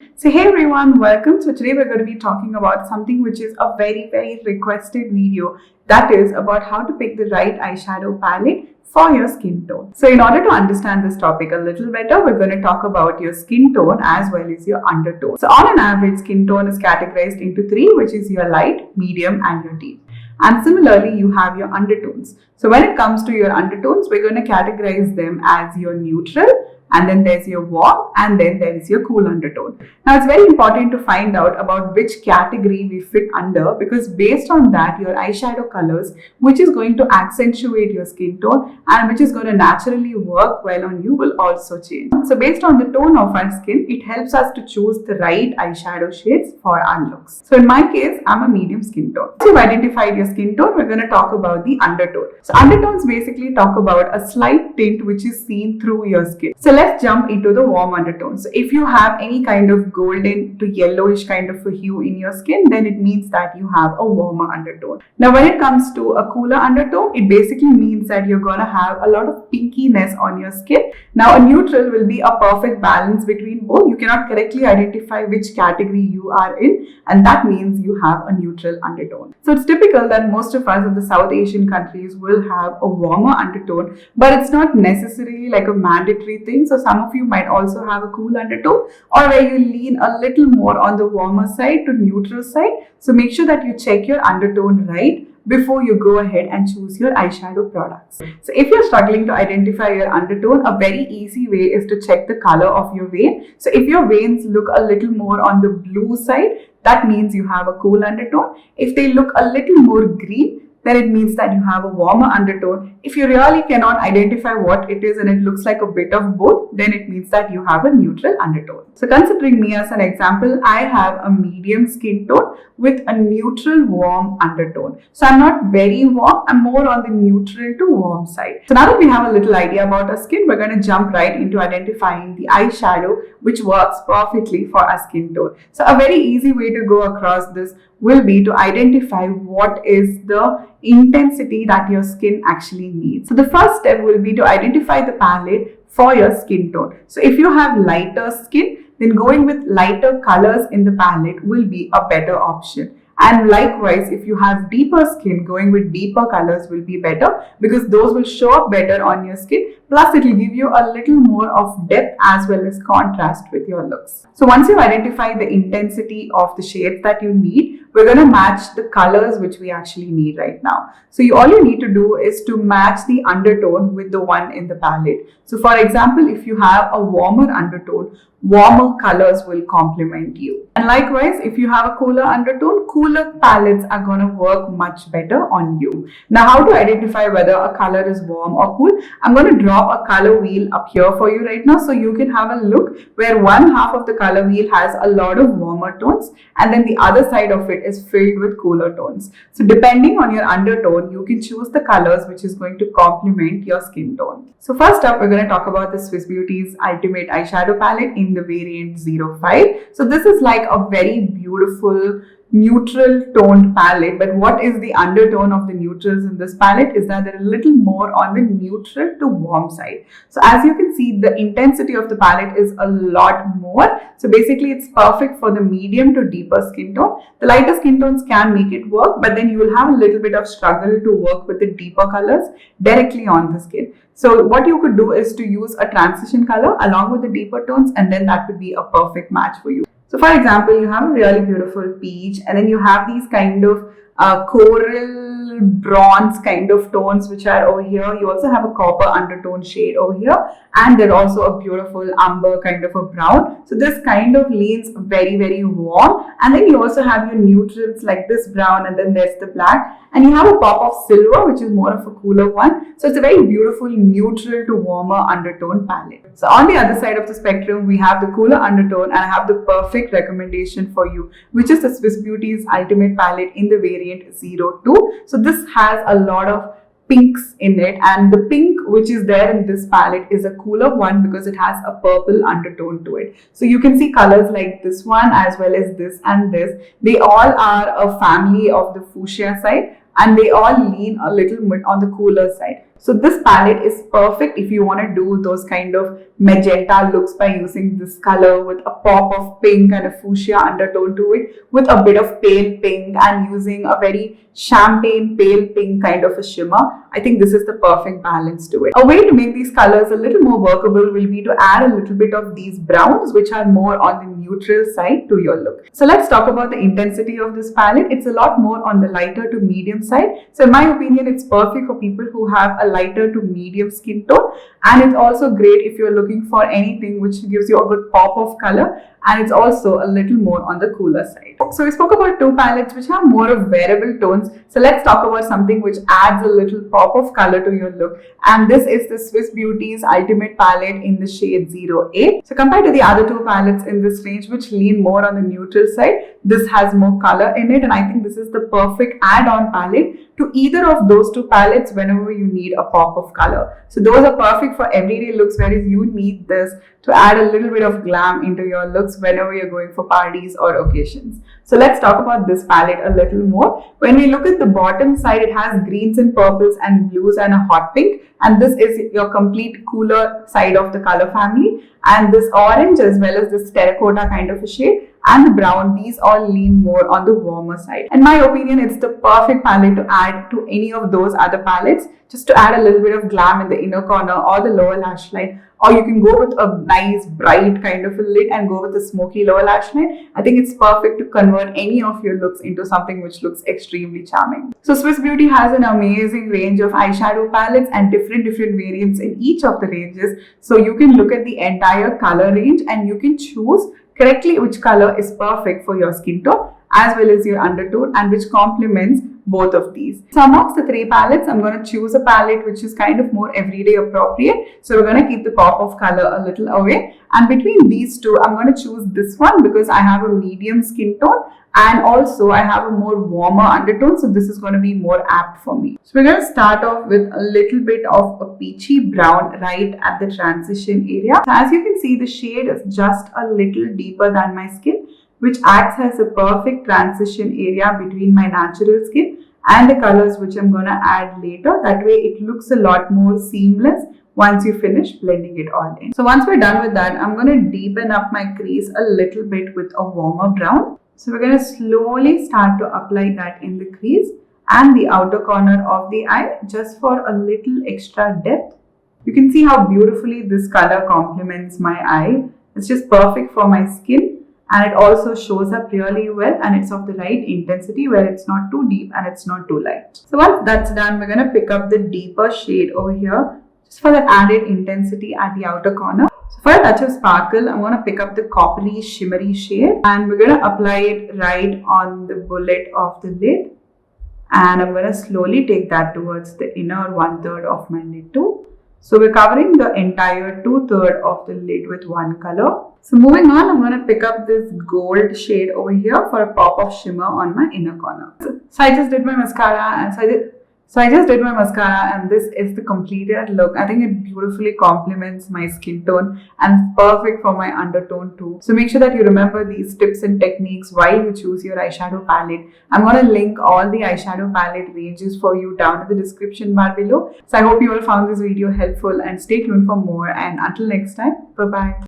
So hey everyone, welcome. So today we're going to be talking about something which is a very requested video, that is about how to pick the right eyeshadow palette for your skin tone. So in order to understand this topic a little better, we're going to talk about your skin tone as well as your undertone. So on an average, skin tone is categorized into three, which is your light, medium and your deep. And similarly, you have your undertones. So when it comes to your undertones, we're going to categorize them as your neutral, and then there's your warm, and then there is your cool undertone. Now it's very important to find out about which category we fit under, because based on that your eyeshadow colors, which is going to accentuate your skin tone and which is going to naturally work well on you, will also change. So based on the tone of our skin, it helps us to choose the right eyeshadow shades for our looks. So in my case, I'm a medium skin tone. Once you've identified your skin tone, we're going to talk about the undertone. So undertones basically talk about a slight tint which is seen through your skin. So let's jump into the warm undertones. So if you have any kind of golden to yellowish kind of a hue in your skin, then it means that you have a warmer undertone. Now when it comes to a cooler undertone, it basically means that you're going to have a lot of pinkiness on your skin. Now a neutral will be a perfect balance between both. You cannot correctly identify which category you are in, and that means you have a neutral undertone. So it's typical that most of us in the South Asian countries will have a warmer undertone, but it's not necessarily like a mandatory thing. So some of you might also have a cool undertone, or where you lean a little more on the warmer side to neutral side. So make sure that you check your undertone right before you go ahead and choose your eyeshadow products. So if you're struggling to identify your undertone, a very easy way is to check the color of your vein. So if your veins look a little more on the blue side, that means you have a cool undertone. If they look a little more green, then it means that you have a warmer undertone. If you really cannot identify what it is and it looks like a bit of both, then it means that you have a neutral undertone. So considering me as an example, I have a medium skin tone with a neutral warm undertone. So I'm not very warm, I'm more on the neutral to warm side. So now that we have a little idea about our skin, we're going to jump right into identifying the eyeshadow which works perfectly for our skin tone. So a very easy way to go across this will be to identify what is the intensity that your skin actually needs. So the first step will be to identify the palette for your skin tone. So if you have lighter skin, then going with lighter colors in the palette will be a better option. And likewise, if you have deeper skin, going with deeper colors will be better, because those will show up better on your skin. Plus, it will give you a little more of depth as well as contrast with your looks. So once you identify the intensity of the shades that you need, we're going to match the colors which we actually need right now. So all you need to do is to match the undertone with the one in the palette. So for example, if you have a warmer undertone, warmer colors will complement you. And likewise, if you have a cooler undertone, cooler palettes are going to work much better on you. Now, how to identify whether a color is warm or cool? I'm going to drop a color wheel up here for you right now, so you can have a look where one half of the color wheel has a lot of warmer tones and then the other side of it is filled with cooler tones. So depending on your undertone, you can choose the colors which is going to complement your skin tone. So first up, we're going to talk about the Swiss Beauty's Ultimate Eyeshadow Palette in the variant 05. So this is like a very beautiful neutral toned palette, but what is the undertone of the neutrals in this palette is that they're a little more on the neutral to warm side. So as you can see, the intensity of the palette is a lot more. So basically it's perfect for the medium to deeper skin tone. The lighter skin tones can make it work, but then you will have a little bit of struggle to work with the deeper colors directly on the skin. So what you could do is to use a transition color along with the deeper tones, and then that would be a perfect match for you. So for example, you have a really beautiful peach, and then you have these kind of coral bronze kind of tones which are over here. You also have a copper undertone shade over here, and then also a beautiful umber kind of a brown. So this kind of leans very warm, and then you also have your neutrals like this brown, and then there's the black, and you have a pop of silver which is more of a cooler one. So it's a very beautiful neutral to warmer undertone palette. So on the other side of the spectrum, we have the cooler undertone, and I have the perfect recommendation for you, which is the Swiss Beauty's Ultimate Palette in the variant 02. So this has a lot of pinks in it, and the pink which is there in this palette is a cooler one because it has a purple undertone to it. So you can see colors like this one as well as this and this. They all are a family of the fuchsia side, and they all lean a little bit on the cooler side. So this palette is perfect if you want to do those kind of magenta looks by using this color with a pop of pink and a fuchsia undertone to it, with a bit of pale pink and using a very champagne pale pink kind of a shimmer. I think this is the perfect balance to it. A way to make these colors a little more workable will be to add a little bit of these browns, which are more on the neutral side to your look. So let's talk about the intensity of this palette. It's a lot more on the lighter to medium side. So in my opinion, it's perfect for people who have a lighter to medium skin tone, and it's also great if you're looking for anything which gives you a good pop of color, and it's also a little more on the cooler side. So we spoke about two palettes which have more of wearable tones. So let's talk about something which adds a little pop of color to your look, and this is the Swiss Beauty's Ultimate palette in the shade 08. So compared to the other two palettes in this range which lean more on the neutral side, this has more color in it, and I think this is the perfect add-on palette to either of those two palettes whenever you need a pop of color. So those are perfect for everyday looks, whereas you need this to add a little bit of glam into your looks whenever you're going for parties or occasions. So let's talk about this palette a little more. When we look at the bottom side, it has greens and purples and blues and a hot pink, and this is your complete cooler side of the color family. And this orange as well as this terracotta kind of a shade and the brown, these all lean more on the warmer side. In my opinion, it's the perfect palette to add to any of those other palettes, just to add a little bit of glam in the inner corner or the lower lash line. Or you can go with a nice bright kind of a lid and go with a smoky lower lash line. I think it's perfect to convert any of your looks into something which looks extremely charming. So Swiss Beauty has an amazing range of eyeshadow palettes and different variants in each of the ranges. So you can look at the entire color range and you can choose correctly which color is perfect for your skin tone as well as your undertone, and which complements both of these. So amongst the three palettes, I'm going to choose a palette which is kind of more everyday appropriate. So we're going to keep the pop of color a little away. And between these two, I'm going to choose this one because I have a medium skin tone and also I have a more warmer undertone. So this is going to be more apt for me. So we're going to start off with a little bit of a peachy brown right at the transition area. So as you can see, the shade is just a little deeper than my skin, which acts as a perfect transition area between my natural skin and the colors which I'm going to add later. That way it looks a lot more seamless once you finish blending it all in. So once we're done with that, I'm going to deepen up my crease a little bit with a warmer brown. So we're going to slowly start to apply that in the crease and the outer corner of the eye just for a little extra depth. You can see how beautifully this color complements my eye. It's just perfect for my skin. And it also shows up really well, and it's of the right intensity where it's not too deep and it's not too light. So once that's done, we're going to pick up the deeper shade over here just for that added intensity at the outer corner. So for a touch of sparkle, I'm going to pick up the coppery shimmery shade and we're going to apply it right on the bullet of the lid. And I'm going to slowly take that towards the inner 1/3 of my lid too. So we're covering the entire 2/3 of the lid with one color. So moving on, I'm going to pick up this gold shade over here for a pop of shimmer on my inner corner. So I just did my mascara and this is the completed look. I think it beautifully complements my skin tone and perfect for my undertone too. So make sure that you remember these tips and techniques while you choose your eyeshadow palette. I'm going to link all the eyeshadow palette ranges for you down in the description bar below. So I hope you all found this video helpful and stay tuned for more, and until next time, bye bye.